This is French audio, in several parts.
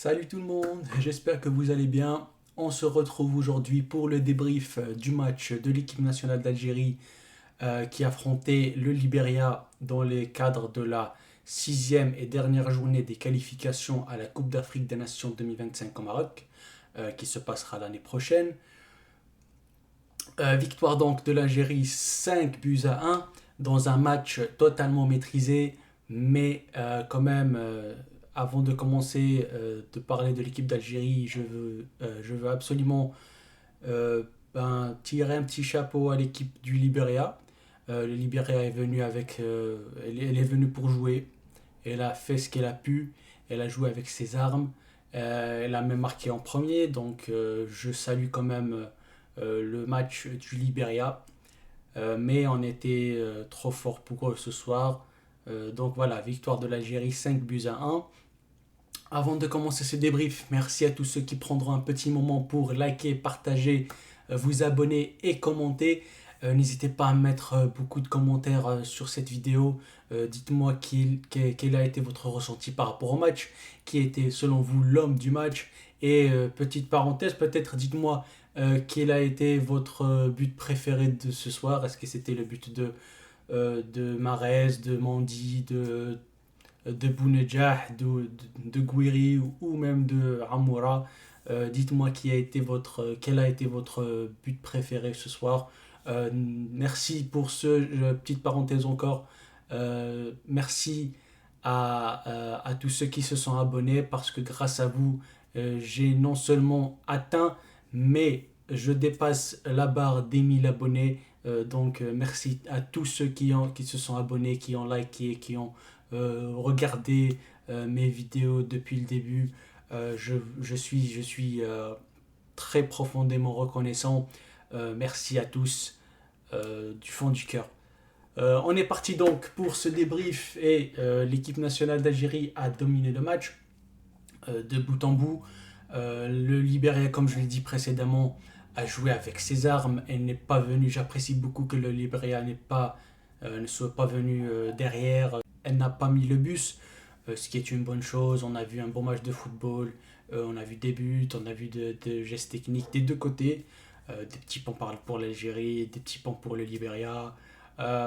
Salut tout le monde, j'espère que vous allez bien. On se retrouve aujourd'hui pour le débrief du match de l'équipe nationale d'Algérie qui affrontait le Libéria dans les cadres de la sixième et dernière journée des qualifications à la Coupe d'Afrique des Nations 2025 au Maroc, qui se passera l'année prochaine. Victoire donc de l'Algérie 5 buts à 1 dans un match totalement maîtrisé, mais quand même, avant de commencer de parler de l'équipe d'Algérie, je veux absolument tirer un petit chapeau à l'équipe du Libéria. Le Libéria est venu elle est venue pour jouer. Elle a fait ce qu'elle a pu. Elle a joué avec ses armes. Elle a même marqué en premier. Donc je salue quand même le match du Libéria. Mais on était trop fort pour eux ce soir. Donc voilà, victoire de l'Algérie 5 buts à 1. Avant de commencer ce débrief, merci à tous ceux qui prendront un petit moment pour liker, partager, vous abonner et commenter. N'hésitez pas à mettre beaucoup de commentaires sur cette vidéo. Dites-moi quel a été votre ressenti par rapport au match, qui était selon vous l'homme du match. Et petite parenthèse, peut-être dites-moi quel a été votre but préféré de ce soir. Est-ce que c'était le but de Mahrez, de Mandy, de Bounedjah, de Gouiri ou même de Amoura. Dites-moi quel a été votre but préféré ce soir. Merci pour petite parenthèse encore. Merci à tous ceux qui se sont abonnés parce que grâce à vous, j'ai non seulement atteint, mais je dépasse la barre des 1000 abonnés. Merci à tous ceux qui se sont abonnés, qui ont liké, qui ont regardé mes vidéos depuis le début. Je suis très profondément reconnaissant. Merci à tous du fond du cœur. On est parti donc pour ce débrief et l'équipe nationale d'Algérie a dominé le match de bout en bout. Le Libéria, comme je l'ai dit précédemment, a joué avec ses armes. Elle n'est pas venue. J'apprécie beaucoup que le Libéria ne soit pas venu derrière. Elle n'a pas mis le bus, ce qui est une bonne chose. On a vu un bon match de football. On a vu des buts, on a vu de gestes techniques des deux côtés. Des petits points pour l'Algérie, des petits points pour le Libéria.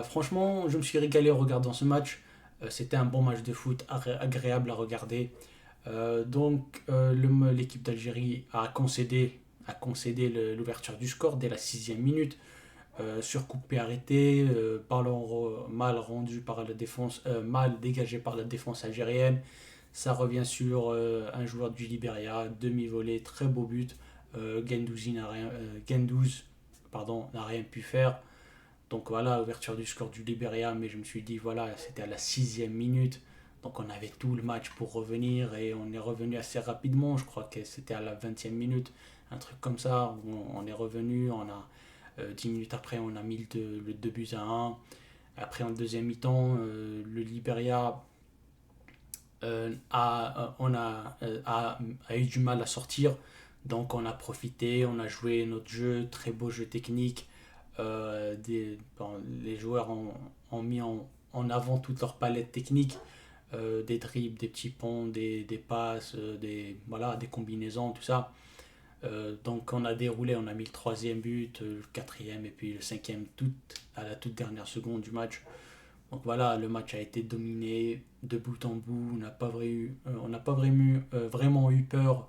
Franchement, je me suis régalé en regardant ce match. C'était un bon match de foot agréable à regarder. L'équipe d'Algérie a concédé l'ouverture du score dès la sixième minute. Sur coupé arrêté, mal rendu par la défense, mal dégagé par la défense algérienne. Ça revient sur un joueur du Libéria, demi-volée, très beau but. Gendouz n'a rien pu faire. Donc voilà, ouverture du score du Libéria, mais je me suis dit, voilà, c'était à la sixième minute. Donc on avait tout le match pour revenir et on est revenu assez rapidement. Je crois que c'était à la 20e minute, un truc comme ça. On est revenu, 10 minutes après, on a mis le 2 buts à 1. Après, en deuxième mi-temps, le Libéria a eu du mal à sortir. Donc on a profité, on a joué notre jeu, très beau jeu technique. Les joueurs ont mis en avant toute leur palette technique, des dribbles, des petits ponts, des passes, voilà, des combinaisons, tout ça. Donc on a déroulé, on a mis le troisième but, le quatrième et puis le cinquième à la toute dernière seconde du match. Donc voilà, le match a été dominé de bout en bout. On n'a pas vraiment eu peur.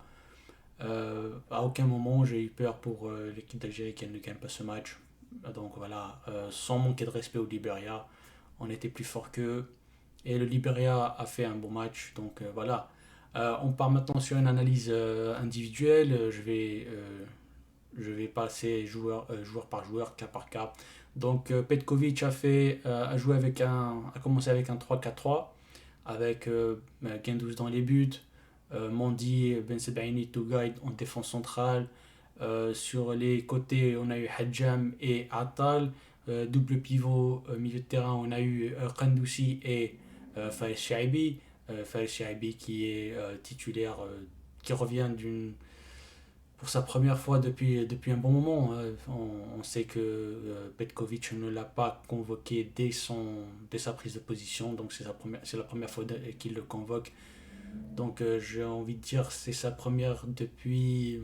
À aucun moment j'ai eu peur pour l'équipe d'Algérie qu'elle ne gagne pas ce match. Donc voilà, sans manquer de respect au Libéria, on était plus fort qu'eux. Et le Libéria a fait un bon match. Donc voilà. On part maintenant sur une analyse individuelle. Je vais passer joueur par joueur, cas par cas. Donc Petkovic a commencé avec un 3-4-3 avec Guendouzi dans les buts, Mondi, Ben Sebaini, Tougaï en défense centrale. Sur les côtés, on a eu Hadjam et Atal. Double pivot, milieu de terrain, on a eu Kandoussi et Faïs Shaibi. Faïs Shaibi qui est titulaire, qui revient pour sa première fois depuis un bon moment. On sait que Petkovic ne l'a pas convoqué dès sa prise de position, donc c'est la première fois qu'il le convoque. Donc j'ai envie de dire c'est sa première depuis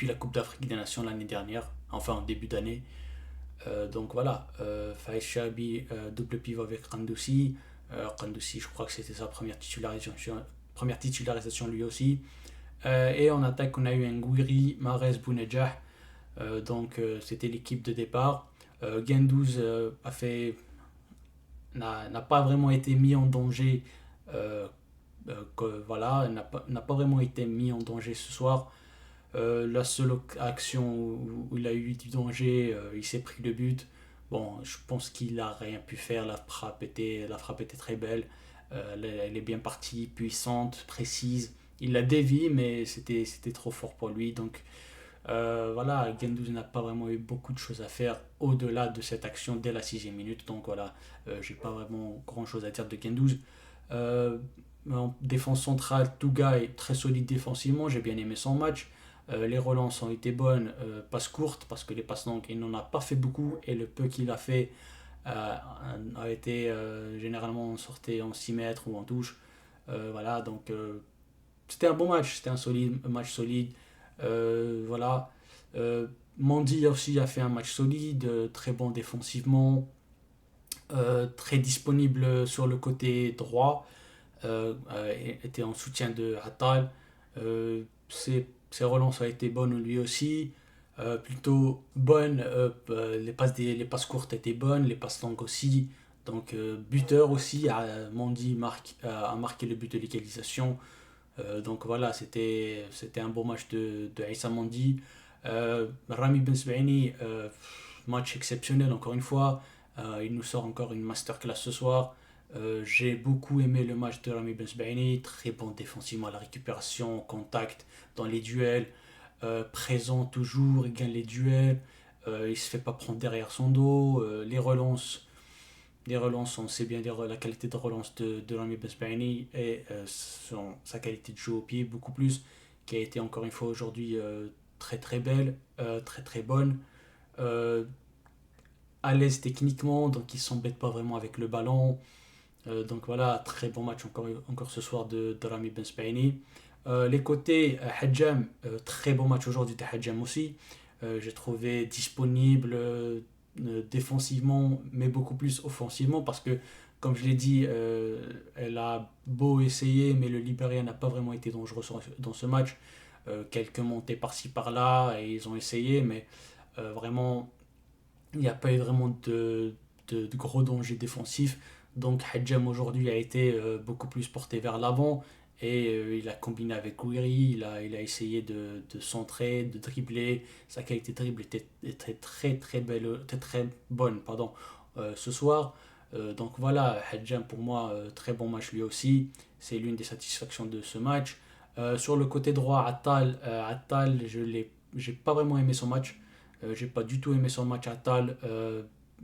la Coupe d'Afrique des Nations l'année dernière, enfin en début d'année. Donc voilà, Faïs Chabi, double pivot avec Kandousi. Kandousi, je crois que c'était sa première titularisation lui aussi. Et en attaque, on a eu Ngouiri, Mahrez, Bounedjah. C'était l'équipe de départ. Guendouzi n'a pas vraiment été mis en danger. Voilà, n'a pas vraiment été mis en danger ce soir. La seule action où il a eu du danger, il s'est pris le but. Bon, je pense qu'il a rien pu faire. La frappe était très belle. Elle est bien partie, puissante, précise. Il l'a dévié, mais c'était trop fort pour lui. Donc voilà, Gendouzi n'a pas vraiment eu beaucoup de choses à faire au-delà de cette action dès la 6e minute. Donc voilà, j'ai pas vraiment grand-chose à dire de Gendouzi. Euh, En défense centrale, Touga est très solide défensivement. J'ai bien aimé son match. Les relances ont été bonnes, passes courtes, parce que les passes longues, il n'en a pas fait beaucoup. Et le peu qu'il a fait a été généralement sorti en 6 mètres ou en touche. Voilà, donc c'était un bon match. C'était un match solide. Voilà. Mandy aussi a fait un match solide, très bon défensivement, très disponible sur le côté droit, était en soutien de Attal. Ses relances ont été bonnes lui aussi, plutôt bonnes. Les passes courtes étaient bonnes, les passes longues aussi. Donc buteur aussi, a marqué le but de l'égalisation. Donc voilà, c'était un beau match de Aïssa Mandi. Rami Ben Sbaini, match exceptionnel encore une fois. Il nous sort encore une masterclass ce soir. J'ai beaucoup aimé le match de Rami Ben Sbaini, très bon défensivement à la récupération, contact dans les duels, présent toujours, il gagne les duels, il se fait pas prendre derrière son dos, les relances, on sait bien dire la qualité de relance de Rami Besbaini et sa qualité de jeu au pied beaucoup plus, qui a été encore une fois aujourd'hui très très belle, très très bonne, euh, à l'aise techniquement, donc il ne s'embête pas vraiment avec le ballon. Donc voilà, très bon match encore ce soir de Rami Besbaini. Les côtés, Hadjam, très bon match aujourd'hui de Hadjam aussi. J'ai trouvé disponible défensivement, mais beaucoup plus offensivement parce que, comme je l'ai dit, elle a beau essayer, mais le Liberia n'a pas vraiment été dangereux dans ce match. Quelques montées par-ci par-là, et ils ont essayé, mais vraiment, il n'y a pas eu vraiment de gros dangers défensifs. Donc Hadjam aujourd'hui a été beaucoup plus porté vers l'avant et il a combiné avec Gouiri, il a essayé de centrer, de dribbler. Sa qualité de dribble était très très belle, très bonne pardon, ce soir. Donc voilà, Hadjam pour moi, très bon match lui aussi. C'est l'une des satisfactions de ce match. Sur le côté droit, Attal, j'ai pas vraiment aimé son match. J'ai pas du tout aimé son match à Tal.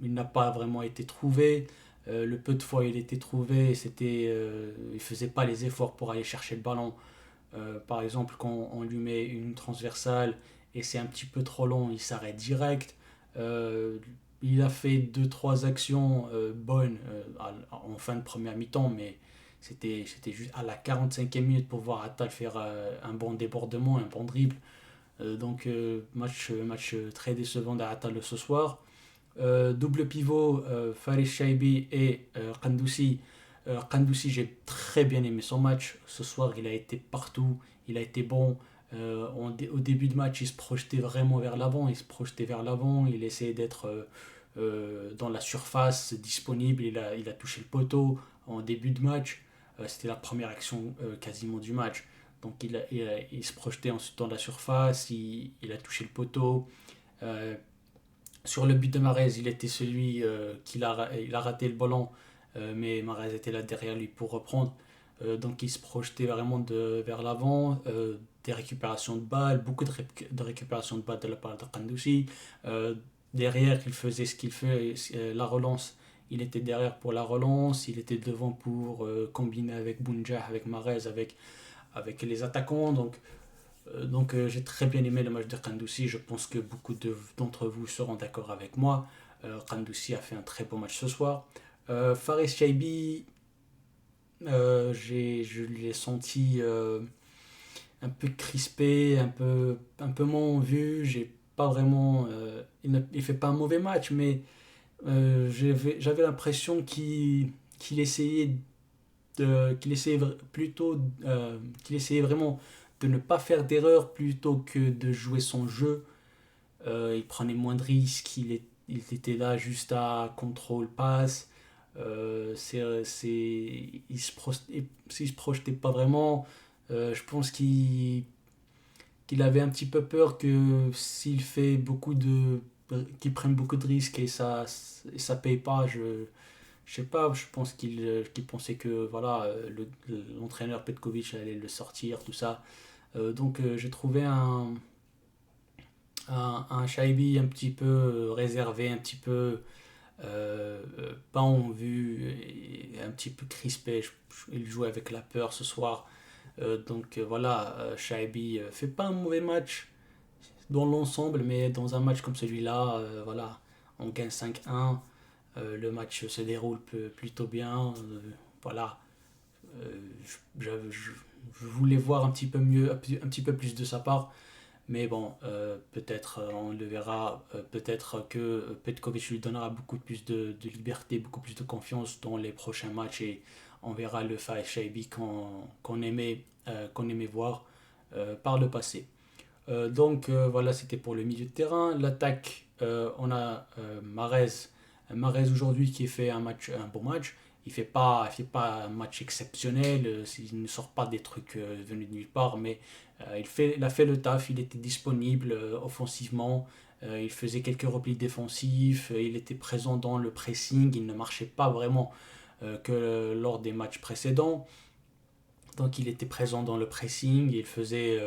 Il n'a pas vraiment été trouvé. Le peu de fois il était trouvé, il faisait pas les efforts pour aller chercher le ballon. Par exemple, quand on lui met une transversale et c'est un petit peu trop long, il s'arrête direct. Euh, il a fait deux trois actions bonnes en fin de première mi-temps, mais c'était juste à la 45e minute pour voir Attal faire un bon débordement, un bon dribble. Match très décevant d'Atal ce soir. Double pivot, Faris Shaibi et Kandousi. Kandousi, j'ai très bien aimé son match. Ce soir, il a été partout, il a été bon. Au début de match, il se projetait vraiment vers l'avant. Il essayait d'être dans la surface, disponible. Il a touché le poteau en début de match. C'était la première action quasiment du match. Donc il se projetait ensuite dans la surface, il a touché le poteau. Euh, sur le but de Mahrez, il était celui il a raté le ballon, mais Mahrez était là derrière lui pour reprendre. Donc il se projetait vraiment vers l'avant, des récupérations de balles, beaucoup de récupérations de balles de la part de Kandouchi. Derrière, il faisait ce qu'il fait, la relance. Il était derrière pour la relance, il était devant pour combiner avec Bounjah, avec Mahrez, avec les attaquants. Donc j'ai très bien aimé le match de Kandousi. Je pense que beaucoup d'entre vous seront d'accord avec moi. Kandousi a fait un très beau match ce soir. Faris Chaibi, Je l'ai senti un peu crispé, un peu moins en vue. J'ai pas vraiment. Il fait pas un mauvais match, mais j'avais l'impression qu'il essayait qu'il essayait vraiment de ne pas faire d'erreur plutôt que de jouer son jeu. Il prenait moins de risques, il était là juste à contrôle passe. Il se projetait pas vraiment. Je pense qu'il avait un petit peu peur que s'il fait qu'il prenne beaucoup de risques et ça paye pas. Je sais pas, je pense qu'il pensait que voilà, l'entraîneur Petkovic allait le sortir, tout ça. J'ai trouvé un Shaibi un petit peu réservé, un petit peu pas en vue, et un petit peu crispé. Il jouait avec la peur ce soir. Voilà, Shaibi fait pas un mauvais match dans l'ensemble, mais dans un match comme celui-là, voilà, on gagne 5-1. Le match se déroule plutôt bien. Voilà, euh, je, je- je voulais voir un petit peu mieux, un petit peu plus de sa part. Mais bon, peut-être on le verra. Peut-être que Petkovic lui donnera beaucoup plus de liberté, beaucoup plus de confiance dans les prochains matchs et on verra le Faï Shaibi qu'on aimait voir par le passé. Voilà, c'était pour le milieu de terrain. L'attaque, on a Mahrez. Mahrez aujourd'hui qui fait un bon match. Il fait pas un match exceptionnel. Il ne sort pas des trucs venus de nulle part, mais il a fait le taf. Il était disponible offensivement. Il faisait quelques replis défensifs. Il était présent dans le pressing. Il ne marchait pas vraiment que lors des matchs précédents. Donc il était présent dans le pressing. Il faisait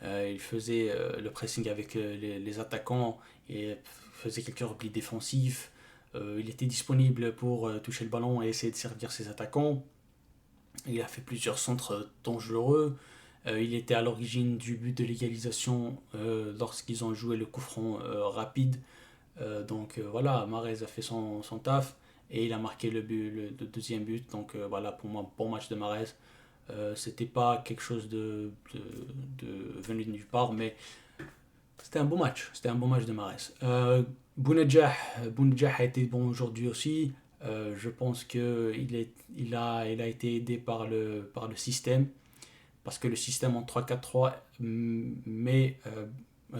le pressing avec les attaquants et faisait quelques replis défensifs. Il était disponible pour toucher le ballon et essayer de servir ses attaquants. Il a fait plusieurs centres dangereux. Il était à l'origine du but de l'égalisation lorsqu'ils ont joué le coup franc rapide. Voilà, Mahrez a fait son taf et il a marqué le deuxième but. Voilà, pour moi, bon match de Mahrez. C'était pas quelque chose venu de nulle part, mais c'était un bon match. C'était un bon match de Mahrez. Bounedjah a été bon aujourd'hui aussi. Je pense qu'il a été aidé par le système, parce que le système en 3-4-3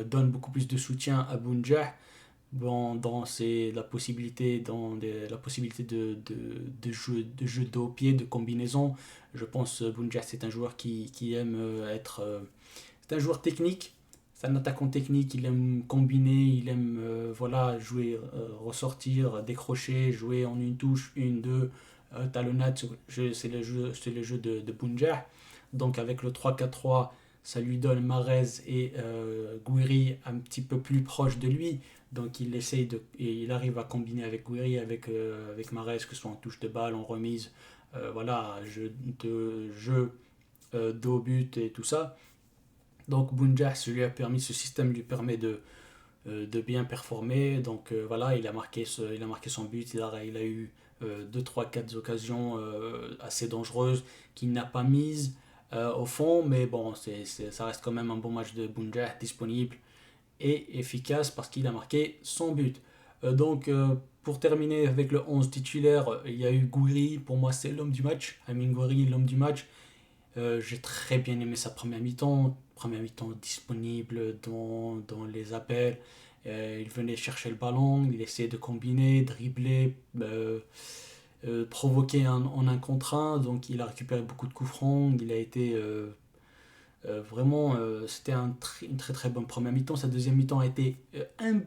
donne beaucoup plus de soutien à Bounedjah la possibilité de jeu de haut pied, de combinaison. Je pense que Bounja, c'est un joueur qui aime c'est un joueur technique, c'est un attaquant technique, il aime combiner, il aime voilà, jouer, ressortir, décrocher, jouer en une touche, une, deux, talonnade. C'est le jeu de Bounja. Donc avec le 3-4-3, ça lui donne Mahrez et Gouiri un petit peu plus proche de lui. Donc et il arrive à combiner avec Gouiri, avec Mahrez, que ce soit en touche de balle, en remise, voilà, jeu de haut but et tout ça. Donc Bounja, ce système lui permet de bien performer. Voilà, il a marqué son but, il a eu 2, 3, 4 occasions assez dangereuses qu'il n'a pas mises au fond, mais bon, ça reste quand même un bon match de Bounja disponible et efficace parce qu'il a marqué son but. Pour terminer avec le 11 titulaire, il y a eu Gouiri, pour moi c'est l'homme du match. Amin Gouiri, l'homme du match. J'ai très bien aimé sa première mi-temps disponible dans les appels. Il venait chercher le ballon, il essayait de combiner, dribbler, provoquer en un contre un. Donc il a récupéré beaucoup de coups francs, il a été vraiment, c'était une très très bonne première mi-temps. Sa deuxième mi-temps a été un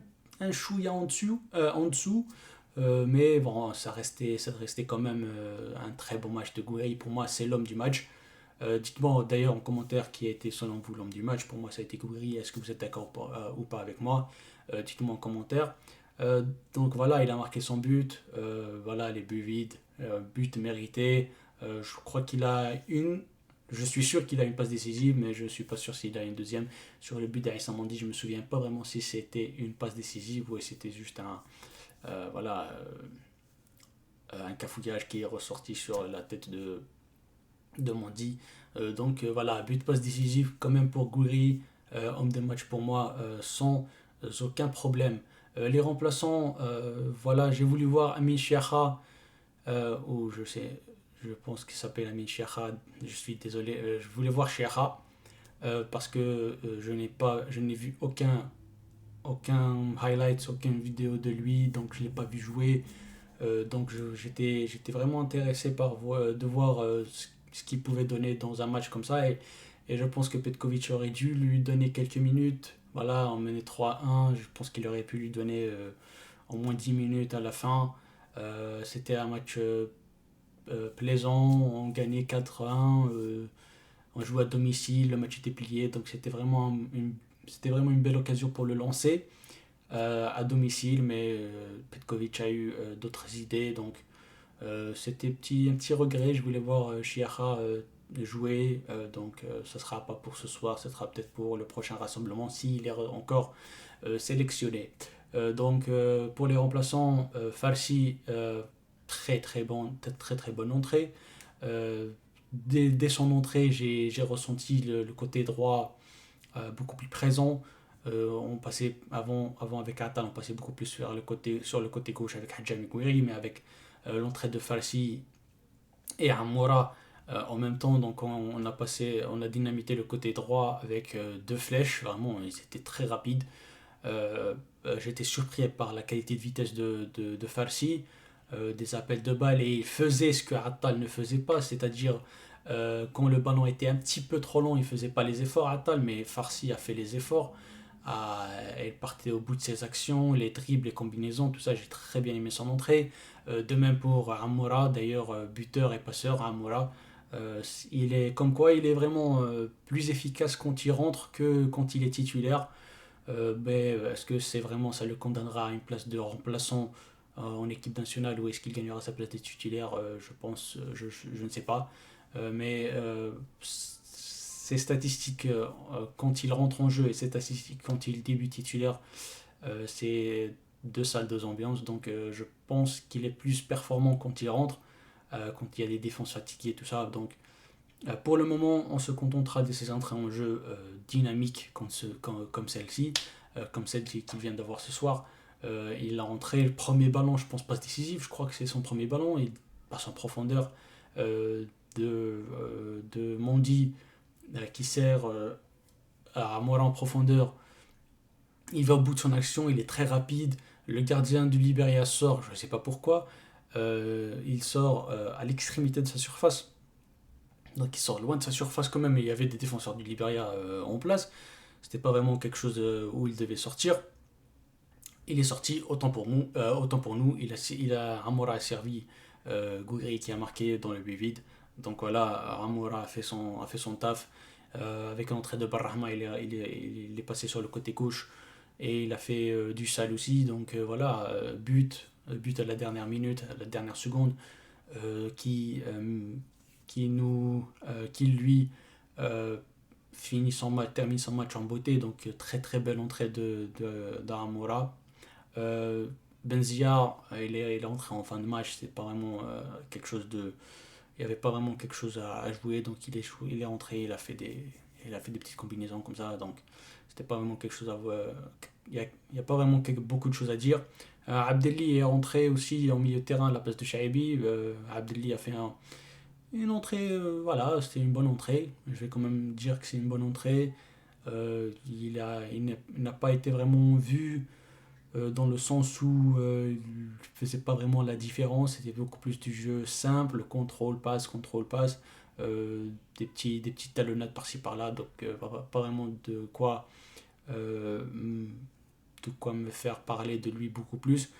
chouïa en dessous. Mais bon, ça restait quand même un très bon match de Gouiri. Pour moi, c'est l'homme du match. Dites-moi d'ailleurs en commentaire qui a été selon vous l'homme du match. Pour moi, ça a été Gouiri. Est-ce que vous êtes d'accord ou pas avec moi? Dites-moi en commentaire. Voilà, il a marqué son but. Voilà, les buts vides, but mérité. Je crois qu'il a une. Je suis sûr qu'il a une passe décisive, mais je ne suis pas sûr s'il a une deuxième. Sur le but d'Aïssa Mandi, je ne me souviens pas vraiment si c'était une passe décisive ou si c'était juste voilà, un cafouillage qui est ressorti sur la tête de Mondi. Voilà, but passe décisif quand même pour Gouiri, homme de match pour moi, sans aucun problème. Les remplaçants, voilà, j'ai voulu voir Amin Chiacha, ou je sais, je pense qu'il s'appelle Amin Chiacha, je suis désolé, je voulais voir Chiacha, parce que je n'ai vu aucun highlights, aucune vidéo de lui, donc je ne l'ai pas vu jouer. J'étais vraiment intéressé de voir ce qu'il pouvait donner dans un match comme ça. Et je pense que Petkovic aurait dû lui donner quelques minutes. Voilà, on menait 3-1. Je pense qu'il aurait pu lui donner au moins 10 minutes à la fin. C'était un match plaisant. On gagnait 4-1. On jouait à domicile. Le match était plié. Donc c'était vraiment une belle occasion pour le lancer à domicile, mais Petkovic a eu d'autres idées, donc c'était un petit regret. Je voulais voir Chiacha jouer, ça sera pas pour ce soir, ce sera peut-être pour le prochain rassemblement s'il est encore sélectionné. Pour les remplaçants, Farsi, très très bonne entrée. Dès son entrée, j'ai ressenti le côté droit beaucoup plus présent. On passait avant avec Atal, on passait beaucoup plus sur le côté gauche avec Hadjami Gouiri, mais avec l'entrée de Farsi et Amoura en même temps, donc on a dynamité le côté droit avec deux flèches, vraiment, ils étaient très rapides. J'étais surpris par la qualité de vitesse de Farsi, des appels de balles, et il faisait ce que Attal ne faisait pas, c'est-à-dire quand le ballon était un petit peu trop long, il faisait pas les efforts Attal, mais Farsi a fait les efforts. Elle partait au bout de ses actions, les dribbles, les combinaisons, tout ça, j'ai très bien aimé son entrée. De même pour Amoura, d'ailleurs, buteur et passeur, Amoura. Il est comme quoi il est vraiment plus efficace quand il rentre que quand il est titulaire. Est-ce que c'est vraiment ça le condamnera à une place de remplaçant en équipe nationale, ou est-ce qu'il gagnera sa place de titulaire? Je pense, je ne sais pas. Ses statistiques quand il rentre en jeu et ses statistiques quand il débute titulaire, c'est deux salles, deux ambiances. Je pense qu'il est plus performant quand il rentre, quand il y a des défenses fatiguées, tout ça. Pour le moment, on se contentera de ces entrées en jeu dynamiques comme celle-ci, comme celle qu'il vient d'avoir ce soir. Il a rentré le premier ballon, je pense pas décisif, je crois que c'est son premier ballon. Il passe en profondeur de Mondi qui sert à Mora en profondeur. Il va au bout de son action, il est très rapide. Le gardien du Liberia sort, je ne sais pas pourquoi. Il sort à l'extrémité de sa surface. Donc il sort loin de sa surface quand même. Il y avait des défenseurs du Liberia en place. C'était pas vraiment quelque chose où il devait sortir. Il est sorti, autant pour nous. Amora a servi Gouiri qui a marqué dans le but vide. Donc voilà, Amora a fait son taf. Avec l'entrée de Barrahma, il est passé sur le côté gauche et il a fait du sale aussi. But à la dernière minute, à la dernière seconde, qui lui termine son match en beauté. Donc très très belle entrée d'Amora. Euh, Benzia, il est entré en fin de match, c'est pas vraiment quelque chose de. Il n'y avait pas vraiment quelque chose à jouer, donc il est entré, il a fait des petites combinaisons comme ça, donc c'était pas vraiment quelque chose à voir. Il y a pas vraiment beaucoup de choses à dire. Abdelli est entré aussi en milieu de terrain à la place de Shaibi. Abdelli a fait une entrée, voilà, c'était une bonne entrée. Je vais quand même dire que c'est une bonne entrée. Il n'a pas été vraiment vu dans le sens où il ne faisait pas vraiment la différence. C'était beaucoup plus du jeu simple, contrôle, passe, des petites talonnades par-ci par-là. Pas vraiment euh, de quoi me faire parler de lui beaucoup plus.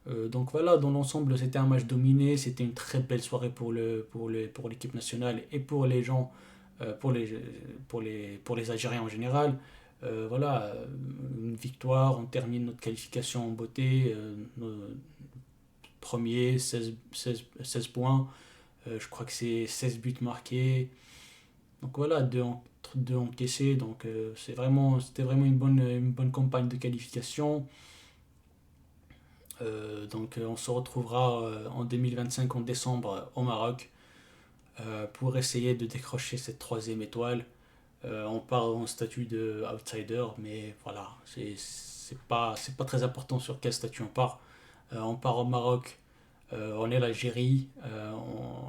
Voilà, dans l'ensemble, c'était un match dominé. C'était une très belle soirée pour l'équipe nationale et pour les gens, pour les Algériens en général. Voilà, une victoire, on termine notre qualification en beauté, nos premiers 16 points, je crois que c'est 16 buts marqués, donc voilà, deux encaissés, c'était vraiment une bonne campagne de qualification. On se retrouvera en 2025 en décembre au Maroc pour essayer de décrocher cette troisième étoile. On part en statut de outsider, mais voilà, c'est pas très important sur quel statut on part. On part au Maroc, on est l'Algérie,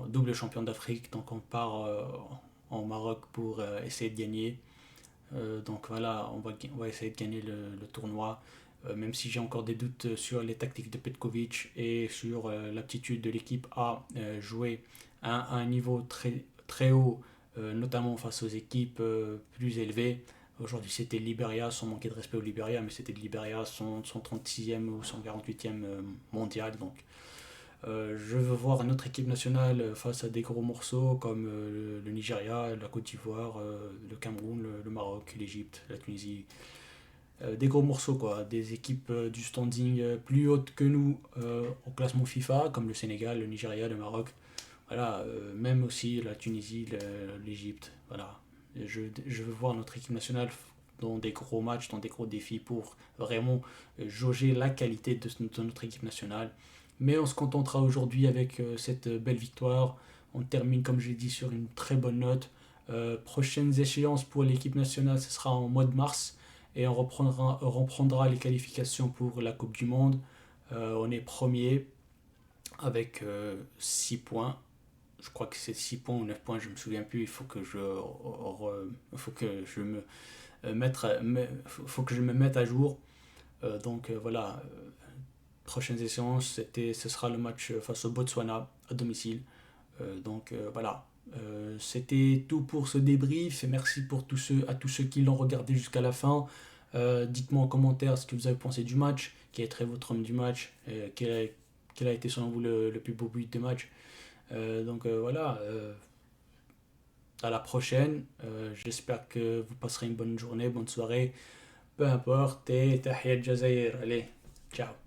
double champion d'Afrique, donc on part en Maroc pour essayer de gagner. Donc voilà, on va essayer de gagner le tournoi, même si j'ai encore des doutes sur les tactiques de Petkovic et sur l'aptitude de l'équipe à jouer à un niveau très haut, notamment face aux équipes plus élevées. Aujourd'hui, c'était le Liberia, sans manquer de respect au Liberia, mais c'était le Liberia, son 36e ou son 48e mondial. Donc je veux voir notre équipe nationale face à des gros morceaux comme le Nigeria, la Côte d'Ivoire, le Cameroun, le Maroc, l'Égypte, la Tunisie. Des gros morceaux, quoi. Des équipes du standing plus hautes que nous au classement FIFA, comme le Sénégal, le Nigeria, le Maroc. Voilà, même aussi la Tunisie, l'Égypte. Voilà. Je veux voir notre équipe nationale dans des gros matchs, dans des gros défis pour vraiment jauger la qualité de notre équipe nationale. Mais on se contentera aujourd'hui avec cette belle victoire. On termine, comme j'ai dit, sur une très bonne note. Prochaines échéances pour l'équipe nationale, ce sera en mois de mars. Et on reprendra les qualifications pour la Coupe du Monde. On est premier avec 6 points. Je crois que c'est 6 points ou 9 points, je ne me souviens plus. Il faut que je me mette à jour. Voilà, prochaines échéances, ce sera le match face au Botswana à domicile. Voilà. C'était tout pour ce débrief et merci à tous ceux qui l'ont regardé jusqu'à la fin. Dites-moi en commentaire ce que vous avez pensé du match, quel est votre homme du match, quel a été selon vous le plus beau but de match. Voilà, à la prochaine. J'espère que vous passerez une bonne journée, bonne soirée, peu importe. Et tahiyat Jazair. Allez, ciao.